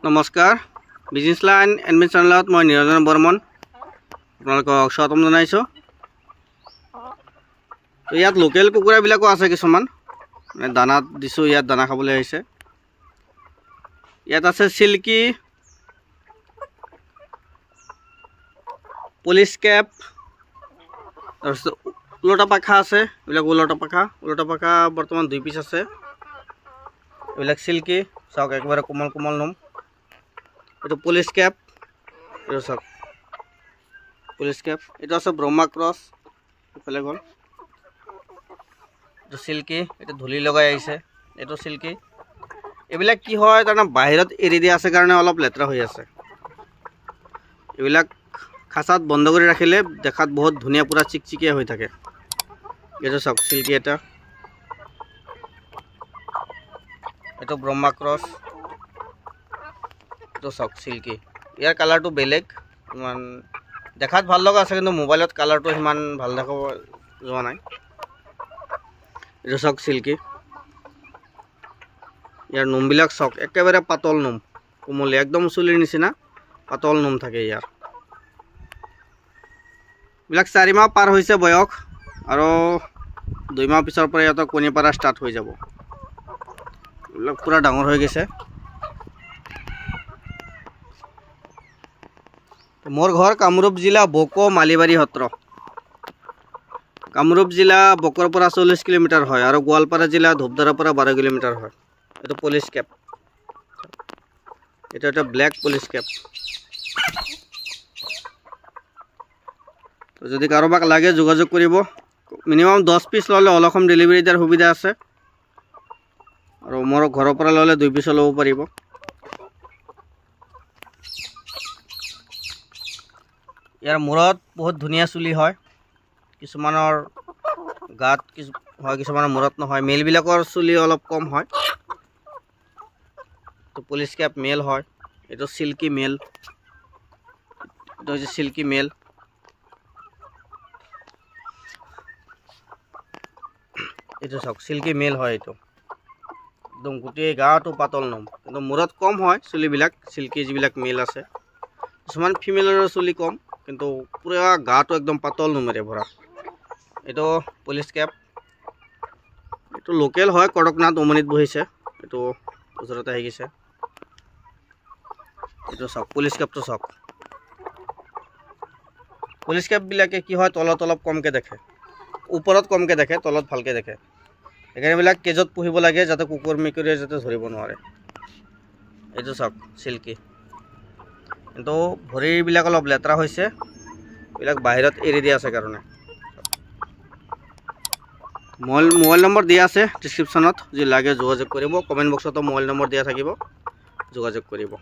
নমস্কাৰ business line admin চেনেলত মই নিৰঞ্জন বৰ্মন আপোনালোকক স্বাগতম জনাইছোঁ। ইয়াত লোকেল কুকুৰাবিলাকো আছে কিছুমান দানাত দিছোঁ, ইয়াত দানা খাবলৈ আহিছে। ইয়াত আছে চিল্কি, পুলিচ কেপ, তাৰপিছত উলটা পাখা আছে। এইবিলাক উলটা পাখা বৰ্তমান 2 পিচ আছে। এইবিলাক চিল্কি চাওক, একেবাৰে কোমল কোমল নোম। এইটো পুলিচ কেপ, এইটো চাওক পুলিচ কেপ। এইটো আছে ব্ৰহ্মা ক্ৰছ, ইফালে গ'ল। এইটো চিল্কি, এইটো ধূলি লগাই আহিছে। এইটো চিল্কি। এইবিলাক কি হয় তাৰমানে বাহিৰত এৰি দিয়া আছে কাৰণে অলপ লেতেৰা হৈ আছে। এইবিলাক খাঁচাত বন্ধ কৰি ৰাখিলে দেখাত বহুত ধুনীয়া, পুৰা চিকচিকীয়া হৈ থাকে। এইটো চাওক চিল্কি এটা। এইটো ব্ৰহ্মা ক্ৰছ, এইটো চাওক চিল্কি। ইয়াৰ কালাৰটো বেলেগ, ইমান দেখাত ভাল লগা আছে কিন্তু মোবাইলত কালাৰটো সিমান ভাল দেখাব যোৱা নাই। এইটো চাওক চিল্কি। ইয়াৰ নোমবিলাক চাওক, একেবাৰে পাতল নোম, কোমলীয়া, একদম চুলিৰ নিচিনা পাতল নোম থাকে ইয়াৰ। এইবিলাক 4 মাহ পাৰ হৈছে বয়স, আৰু 2 মাহ পিছৰ পৰা ইহঁতক কণী পাৰা ষ্টাৰ্ট হৈ যাব। এইবিলাক পূৰা ডাঙৰ হৈ গৈছে। মোৰ ঘৰ কামৰূপ জিলা বকো মালিবাৰী সত্ৰ। কামৰূপ জিলা বকৰ পৰা 40 কিলোমিটাৰ হয়, আৰু গোৱালপাৰা জিলা ধূপধাৰাৰ পৰা 12 কিলোমিটাৰ হয়। এইটো পুলিচ কেপ, এইটো এটা ব্লেক পুলিচ কেপ। যদি কাৰোবাক লাগে যোগাযোগ কৰিব। মিনিমাম 10 পিচ ল'লে অল অসম ডেলিভাৰী দিয়াৰ সুবিধা আছে, আৰু মোৰ ঘৰৰ পৰা ল'লে 2 পিচ ল'ব পাৰিব। ইয়াৰ মূৰত বহুত ধুনীয়া চুলি হয়, কিছুমানৰ গাত হয়, কিছুমানৰ মূৰত নহয়। মেলবিলাকৰ চুলি অলপ কম হয়। এইটো পুলিচ কেপ মেল হয়। এইটো চিল্কি মেল, এইটো হৈছে চিল্কি মেল। এইটো চাওক চিল্কি মেল হয়। এইটো একদম গোটেই গাটো পাতল নোম, কিন্তু মূৰত কম হয় চুলিবিলাক। চিল্কি যিবিলাক মেল আছে, কিছুমান ফিমেলৰো চুলি কম, কিন্তু পুৰা গাটো একদম পাতল নোমেৰে ভৰা। এইটো পুলিচ কেপ, এইটো লোকেল হয়, কড়কনাথ উমনিত বহিছে। এইটো ওচৰতে আহি গৈছে। এইটো চাওক পুলিচ কেপটো চাওক। পুলিচ কেপবিলাকে কি হয় তলত অলপ কমকৈ দেখে, ওপৰত কমকৈ দেখে, তলত ভালকৈ দেখে। সেইকাৰণে এইবিলাক কেজত পুহিব লাগে, যাতে কুকুৰ মেকুৰীয়ে যাতে ধৰিব নোৱাৰে। এইটো চাওক চিল্কি, কিন্তু ভৰিবিলাক অলপ লেতেৰা হৈছে, এইবিলাক বাহিৰত এৰি দিয়া আছে কাৰণে। মোবাইল নম্বৰ দিয়া আছে ডিছক্ৰিপশ্যনত, যদি লাগে যোগাযোগ কৰিব। কমেণ্ট বক্সতো মোবাইল নম্বৰ দিয়া থাকিব, যোগাযোগ কৰিব।